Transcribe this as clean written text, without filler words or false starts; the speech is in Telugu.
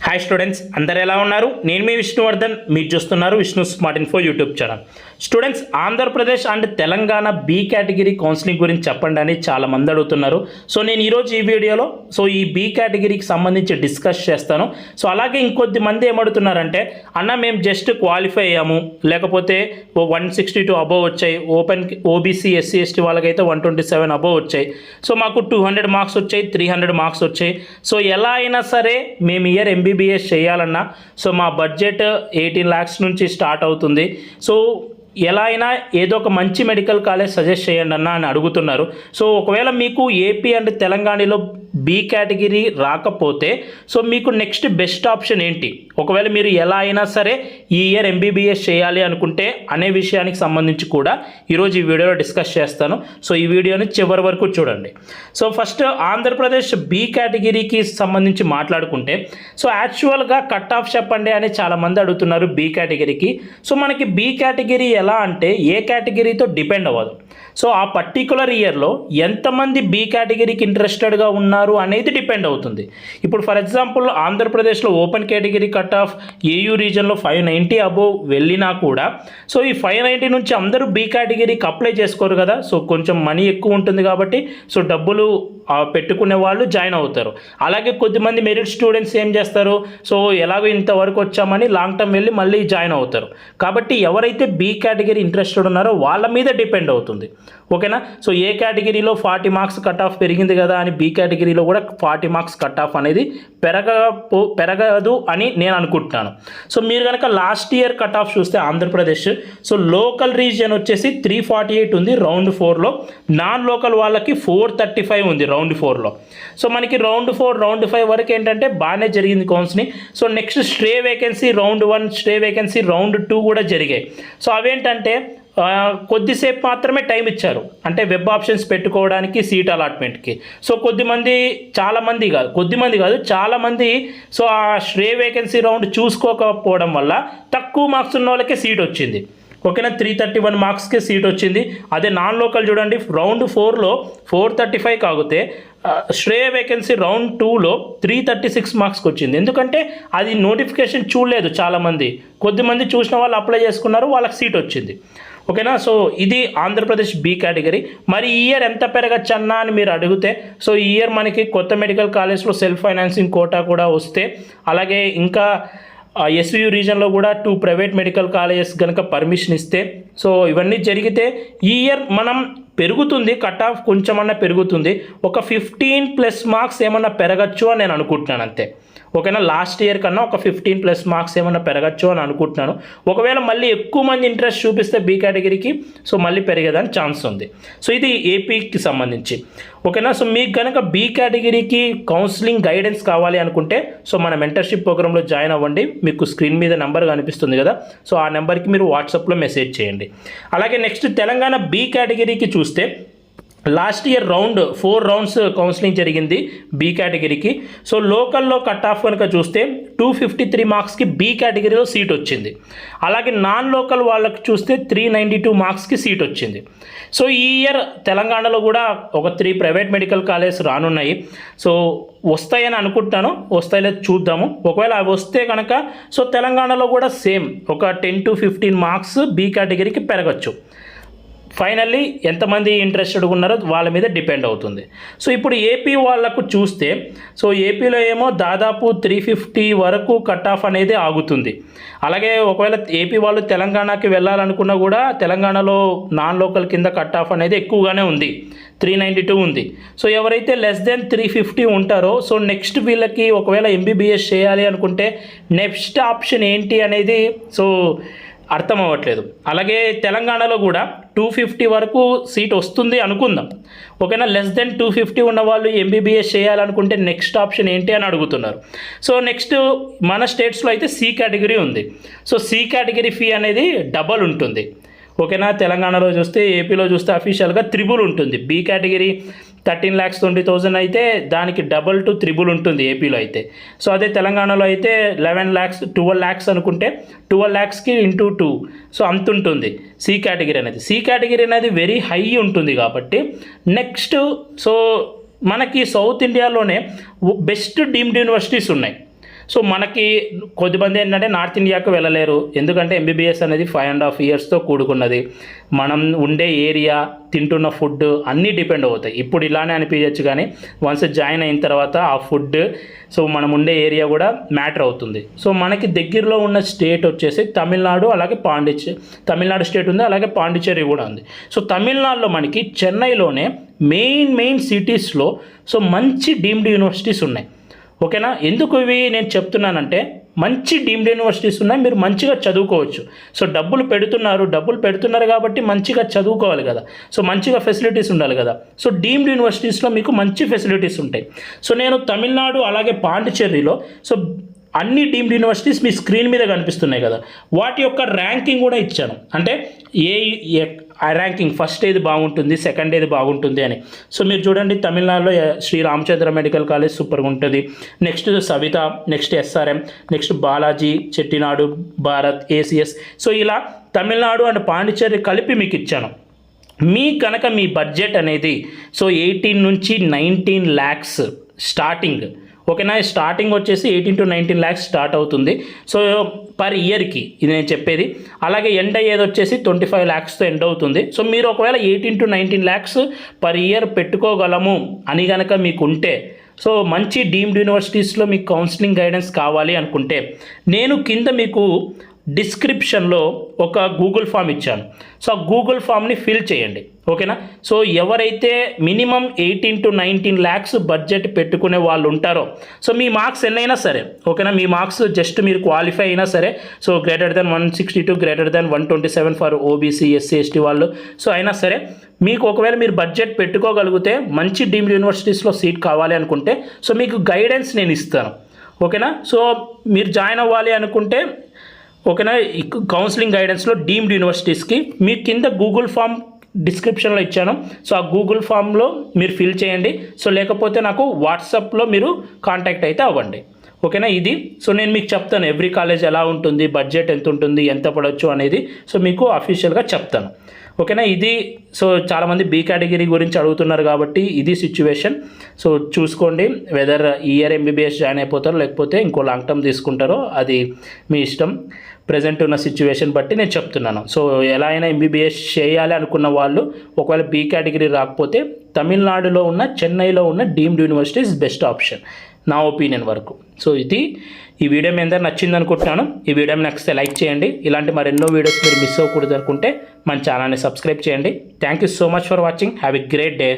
హాయ్ స్టూడెంట్స్, అందరు ఎలా ఉన్నారు? నేను మీ విష్ణువర్ధన్, మీరు చూస్తున్నారు Vishnu smart info YouTube channel. Students, Andhra Pradesh and Telangana B category counselling గురించి చెప్పండి అని చాలామంది అడుగుతున్నారు. సో నేను ఈరోజు ఈ వీడియోలో ఈ బి కేటగిరీకి సంబంధించి డిస్కస్ చేస్తాను. సో అలాగే ఇంకొద్ది మంది ఏమడుగుతున్నారంటే, అన్న మేము జస్ట్ క్వాలిఫై అయ్యాము, లేకపోతే 162 అబోవ్ వచ్చాయి, ఓపెన్ ఓబీసీ ఎస్సీ ఎస్టీ వాళ్ళకైతే 127 అబోవ్ వచ్చాయి, సో మాకు 200 మార్క్స్ వచ్చాయి, 300 మార్క్స్ వచ్చాయి, సో ఎలా అయినా సరే మేము ఇయర్ ఎంబీబీఎస్ చేయాలన్నా సో మా బడ్జెట్ 18 lakhs నుంచి స్టార్ట్ అవుతుంది, సో ఎలా అయినా ఏదో ఒక మంచి మెడికల్ కాలేజ్ సజెస్ట్ చేయండి అన్న అని అడుగుతున్నారు. సో ఒకవేళ మీకు ఏపీ అండ్ తెలంగాణలో బి కేటగిరీ రాకపోతే సో మీకు నెక్స్ట్ బెస్ట్ ఆప్షన్ ఏంటి, ఒకవేళ మీరు ఎలా అయినా సరే ఈ ఇయర్ ఎంబీబీఎస్ చేయాలి అనుకుంటే అనే విషయానికి సంబంధించి కూడా ఈరోజు ఈ వీడియోలో డిస్కస్ చేస్తాను. సో ఈ వీడియోని చివరి వరకు చూడండి. సో ఫస్ట్ ఆంధ్రప్రదేశ్ బి కేటగిరీకి సంబంధించి మాట్లాడుకుంటే సో యాక్చువల్గా కట్ ఆఫ్ చెప్పండి అని చాలామంది అడుగుతున్నారు బి కేటగిరీకి. సో మనకి బి కేటగిరీ ఎలా అంటే ఏ కేటగిరీతో డిపెండ్ అవ్వదు. సో ఆ పర్టికులర్ ఇయర్లో ఎంతమంది బి కేటగిరీకి ఇంట్రెస్టెడ్గా ఉన్నారు అనేది డిపెండ్ అవుతుంది. ఇప్పుడు ఫర్ ఎగ్జాంపుల్ ఆంధ్రప్రదేశ్లో open category cut off AU రీజన్లో 590 అబోవ్ వెళ్ళినా కూడా సో ఈ 590 నుంచి అందరూ బి కేటగిరీకి అప్లై చేసుకోరు కదా. సో కొంచెం మనీ ఎక్కువ ఉంటుంది కాబట్టి సో డబ్బులు పెట్టుకునే వాళ్ళు జాయిన్ అవుతారు. అలాగే కొద్దిమంది మెరిట్ స్టూడెంట్స్ ఏం చేస్తారు, సో ఎలాగో ఇంతవరకు వచ్చామని లాంగ్ టర్మ్ వెళ్ళి మళ్ళీ జాయిన్ అవుతారు. కాబట్టి ఎవరైతే బి కేటగిరీ ఇంట్రెస్టెడ్ ఉన్నారో వాళ్ళ మీద డిపెండ్ అవుతుంది, ఓకేనా. సో ఏ కేటగిరీలో 40 మార్క్స్ కట్ ఆఫ్ పెరిగింది కదా అని బి కేటగిరీలో కూడా 40 మార్క్స్ కట్ ఆఫ్ అనేది పెరగదు అని నేను అనుకుంటున్నాను. సో మీరు కనుక లాస్ట్ ఇయర్ కట్ ఆఫ్ చూస్తే ఆంధ్రప్రదేశ్ సో లోకల్ రీజియన్ వచ్చేసి 348 ఉంది రౌండ్ 4లో, నాన్ లోకల్ వాళ్ళకి 435 ఉంది రౌండ్ 4లో. సో మనకి రౌండ్ 4 రౌండ్ 5 వరకు ఏంటంటే బాగానే జరిగింది counselling. So next stray vacancy round 1, stray vacancy round 2 కూడా జరిగాయి. సో అవేంటంటే కొద్దిసేపు మాత్రమే టైం ఇచ్చారు, అంటే వెబ్ ఆప్షన్స్ పెట్టుకోవడానికి, సీట్ అలాట్మెంట్కి. సో చాలామంది చాలామంది సో ఆ స్ట్రే వేకెన్సీ రౌండ్ చూసుకోకపోవడం వల్ల తక్కువ మార్క్స్ ఉన్న వాళ్ళకే సీట్ వచ్చింది, ఓకేనా. 331 మార్క్స్కే సీట్ వచ్చింది. అదే నాన్ లోకల్ చూడండి, రౌండ్ 4లో 435 కాగితే స్ట్రే వేకెన్సీ రౌండ్ 2లో 336 మార్క్స్కి వచ్చింది. ఎందుకంటే అది నోటిఫికేషన్ చూడలేదు చాలామంది, కొద్దిమంది చూసిన వాళ్ళు అప్లై చేసుకున్నారు, వాళ్ళకి సీట్ వచ్చింది, ఓకేనా. సో ఇది ఆంధ్రప్రదేశ్ బి కేటగిరీ. మరి ఈ ఇయర్ ఎంత పెరగచ్చు అన్నా అని మీరు అడిగితే సో ఈ ఇయర్ మనకి కొత్త మెడికల్ కాలేజ్లో సెల్ఫ్ ఫైనాన్సింగ్ కోటా కూడా వస్తే, అలాగే ఇంకా ఎస్వియు రీజన్లో కూడా 2 ప్రైవేట్ మెడికల్ కాలేజెస్ కనుక పర్మిషన్ ఇస్తే, సో ఇవన్నీ జరిగితే ఈ ఇయర్ మనం పెరుగుతుంది, కట్ ఆఫ్ కొంచెమన్నా పెరుగుతుంది, ఒక 15+ మార్క్స్ ఏమన్నా పెరగచ్చు అని నేను అనుకుంటున్నాను అంతే, ఓకేనా. లాస్ట్ ఇయర్ కన్నా ఒక 15+ మార్క్స్ ఏమన్నా పెరగచ్చు అని అనుకుంటున్నాను. ఒకవేళ మళ్ళీ ఎక్కువ మంది ఇంట్రెస్ట్ చూపిస్తే బి కేటగిరీకి సో మళ్ళీ పెరిగేదానికి ఛాన్స్ ఉంది. సో ఇది ఏపీకి సంబంధించి, ఓకేనా. సో మీకు కనుక బి కేటగిరీకి కౌన్సిలింగ్ గైడెన్స్ కావాలి అనుకుంటే సో మన మెంటర్షిప్ ప్రోగ్రాంలో జాయిన్ అవ్వండి. మీకు స్క్రీన్ మీద నెంబర్ కనిపిస్తుంది కదా, సో ఆ నెంబర్కి మీరు వాట్సాప్లో మెసేజ్ చేయండి. అలాగే నెక్స్ట్ తెలంగాణ బి కేటగిరీకి చూస్తే last year round 4 rounds counselling జరిగింది బి కేటగిరీకి. సో లోకల్లో కట్ ఆఫ్ కనుక చూస్తే 253 మార్క్స్కి బి కేటగిరీలో సీట్ వచ్చింది. అలాగే నాన్ లోకల్ వాళ్ళకి చూస్తే 392 మార్క్స్కి సీట్ వచ్చింది. సో ఈ ఇయర్ తెలంగాణలో కూడా ఒక 3 ప్రైవేట్ మెడికల్ కాలేజ్ రానున్నాయి. సో వస్తాయని అనుకుంటున్నాను, వస్తాయిలే చూద్దాము. ఒకవేళ అవి వస్తే కనుక సో తెలంగాణలో కూడా సేమ్ ఒక 10 to 15 మార్క్స్ బి కేటగిరీకి పెరగచ్చు. ఫైనల్లీ ఎంతమంది ఇంట్రెస్టెడ్గా ఉన్నారో వాళ్ళ మీద డిపెండ్ అవుతుంది. సో ఇప్పుడు ఏపీ వాళ్ళకు చూస్తే సో ఏపీలో ఏమో దాదాపు 350 వరకు కట్ ఆఫ్ అనేది ఆగుతుంది. అలాగే ఒకవేళ ఏపీ వాళ్ళు తెలంగాణకి వెళ్ళాలనుకున్నా కూడా తెలంగాణలో నాన్ లోకల్ కింద కట్ ఆఫ్ అనేది ఎక్కువగానే ఉంది, 392 ఉంది. సో ఎవరైతే లెస్ దెన్ 350 ఉంటారో సో నెక్స్ట్ వీళ్ళకి ఒకవేళ ఎంబీబీఎస్ చేయాలి అనుకుంటే నెక్స్ట్ ఆప్షన్ ఏంటి అనేది సో అర్థం అవ్వట్లేదు. అలాగే తెలంగాణలో కూడా 250 వరకు సీట్ వస్తుంది అనుకుందాం, ఓకేనా. లెస్ దెన్ 250 ఉన్న వాళ్ళు ఎంబీబీఎస్ చేయాలనుకుంటే నెక్స్ట్ ఆప్షన్ ఏంటి అని అడుగుతున్నారు. సో నెక్స్ట్ మన స్టేట్స్లో అయితే సి కేటగిరీ ఉంది. సో సి కేటగిరీ ఫీ అనేది డబల్ ఉంటుంది, ఓకేనా. తెలంగాణలో చూస్తే, ఏపీలో చూస్తే అఫీషియల్గా 3 ఉంటుంది. బి కేటగిరీ 13,20,000 అయితే దానికి డబల్ టు 3 ఉంటుంది ఏపీలో అయితే. సో అదే తెలంగాణలో అయితే 12 lakhs అనుకుంటే 12 lakhsకి ఇంటూ 2 సో అంత ఉంటుంది సి కేటగిరీ అనేది. సి కేటగిరీ అనేది వెరీ హై ఉంటుంది కాబట్టి నెక్స్ట్ సో మనకి సౌత్ ఇండియాలోనే బెస్ట్ డీమ్డ్ యూనివర్సిటీస్ ఉన్నాయి. సో మనకి కొద్దిమంది ఏంటంటే నార్త్ ఇండియాకు వెళ్ళలేరు, ఎందుకంటే ఎంబీబీఎస్ అనేది 5.5 ఇయర్స్తో కూడుకున్నది. మనం ఉండే ఏరియా, తింటున్న ఫుడ్ అన్నీ డిపెండ్ అవుతాయి. ఇప్పుడు ఇలానే అనిపించచ్చు, కానీ వన్స్ జాయిన్ అయిన తర్వాత ఆ ఫుడ్, సో మనం ఉండే ఏరియా కూడా మ్యాటర్ అవుతుంది. సో మనకి దగ్గరలో ఉన్న స్టేట్ వచ్చేసి తమిళనాడు, అలాగే తమిళనాడు స్టేట్ ఉంది, అలాగే పాండిచ్చేరి కూడా ఉంది. సో తమిళనాడులో మనకి చెన్నైలోనే మెయిన్ సిటీస్లో సో మంచి డీమ్డ్ యూనివర్సిటీస్ ఉన్నాయి. ఓకేనా, ఎందుకు ఇవి నేను చెప్తున్నానంటే మంచి డీమ్డ్ యూనివర్సిటీస్ ఉన్నాయి, మీరు మంచిగా చదువుకోవచ్చు. సో డబ్బులు పెడుతున్నారు కాబట్టి మంచిగా చదువుకోవాలి కదా, సో మంచిగా ఫెసిలిటీస్ ఉండాలి కదా. సో డీమ్డ్ యూనివర్సిటీస్లో మీకు మంచి ఫెసిలిటీస్ ఉంటాయి. సో నేను తమిళనాడు అలాగే పాండిచ్చేరిలో సో అన్ని డీమ్డ్ యూనివర్సిటీస్ మీ స్క్రీన్ మీద కనిపిస్తున్నాయి కదా, వాటి యొక్క ర్యాంకింగ్ కూడా ఇచ్చాను. అంటే ఆ ర్యాంకింగ్ ఫస్ట్ ఏది బాగుంటుంది, సెకండ్ ఏది బాగుంటుంది అని. సో మీరు చూడండి, తమిళనాడులో శ్రీ రామచంద్ర మెడికల్ కాలేజ్ సూపర్గా ఉంటుంది, next Savitha, next SRM, next Balaji, Chettinad, Bharath, ACS. So ఇలా తమిళనాడు అండ్ పాండిచ్చేరి కలిపి మీకు ఇచ్చాను. కనుక మీ బడ్జెట్ అనేది సో 18 నుంచి 19 lakhs స్టార్టింగ్. ఓకేనా, స్టార్టింగ్ వచ్చేసి 18 to 19 lakhs స్టార్ట్ అవుతుంది. సో పర్ ఇయర్కి ఇది నేను చెప్పేది. అలాగే ఎండ్ అయ్యేది వచ్చేసి 25 lakhsతో ఎండ్ అవుతుంది. సో మీరు ఒకవేళ 18 to 19 lakhs పర్ ఇయర్ పెట్టుకోగలము అని కనుక మీకు ఉంటే, సో మంచి డీమ్డ్ యూనివర్సిటీస్లో మీకు కౌన్సిలింగ్ గైడెన్స్ కావాలి అనుకుంటే, నేను కింద మీకు డిస్క్రిప్షన్లో ఒక గూగుల్ ఫామ్ ఇచ్చాను. సో ఆ గూగుల్ ఫామ్ని ఫిల్ చేయండి. ఓకేనా, సో ఎవరైతే మినిమం 18 to 19 lakhs బడ్జెట్ పెట్టుకునే వాళ్ళు ఉంటారో, సో మీ మార్క్స్ ఎన్నైనా సరే, ఓకేనా, మీ మార్క్స్ జస్ట్ మీరు క్వాలిఫై అయినా సరే, so greater than 162, greater than 127 for OBC, SC, ST వాళ్ళు, సో అయినా సరే మీకు ఒకవేళ మీరు బడ్జెట్ పెట్టుకోగలిగితే మంచి డీమ్డ్ యూనివర్సిటీస్లో సీట్ కావాలి అనుకుంటే, సో మీకు గైడెన్స్ నేను ఇస్తాను. ఓకేనా, సో మీరు జాయిన్ అవ్వాలి అనుకుంటే, ఓకేనా, కౌన్సిలింగ్ గైడెన్స్లో డీమ్డ్ యూనివర్సిటీస్కి మీ కింద గూగుల్ ఫామ్ డిస్క్రిప్షన్లో ఇచ్చాను. సో ఆ గూగుల్ ఫామ్లో మీరు ఫిల్ చేయండి. సో లేకపోతే నాకు వాట్సాప్లో మీరు కాంటాక్ట్ అయితే అవ్వండి. ఓకేనా, ఇది సో నేను మీకు చెప్తాను ఎవ్రీ కాలేజ్ ఎలా ఉంటుంది, బడ్జెట్ ఎంత ఉంటుంది, ఎంత పడవచ్చు అనేది సో మీకు అఫీషియల్గా చెప్తాను. ఓకేనా, ఇది సో చాలామంది బీ కేటగిరీ గురించి అడుగుతున్నారు కాబట్టి ఇది సిచ్యువేషన్. సో చూసుకోండి, వెదర్ ఈ ఇయర్ ఎంబీబీఎస్ జాయిన్ అయిపోతారో లేకపోతే ఇంకో లాంగ్ టర్మ్ తీసుకుంటారో అది మీ ఇష్టం. ప్రజెంట్ ఉన్న సిచ్యువేషన్ బట్టి నేను చెప్తున్నాను. సో ఎలా అయినా ఎంబీబీఎస్ చేయాలి అనుకున్న వాళ్ళు ఒకవేళ బీ కేటగిరీ రాకపోతే తమిళనాడులో ఉన్న, చెన్నైలో ఉన్న deemed university is best option నా ఒపీనియన్ వరకు. సో ఇది ఈ వీడియో మీ అందరూ నచ్చింది అనుకుంటున్నాను. ఈ వీడియో నచ్చితే లైక్ చేయండి. ఇలాంటి మరెన్నో వీడియోస్ మీరు మిస్ అవ్వకూడదు అనుకుంటే మన ఛానల్ని సబ్స్క్రైబ్ చేయండి. Thank you so much for watching. Have a great day.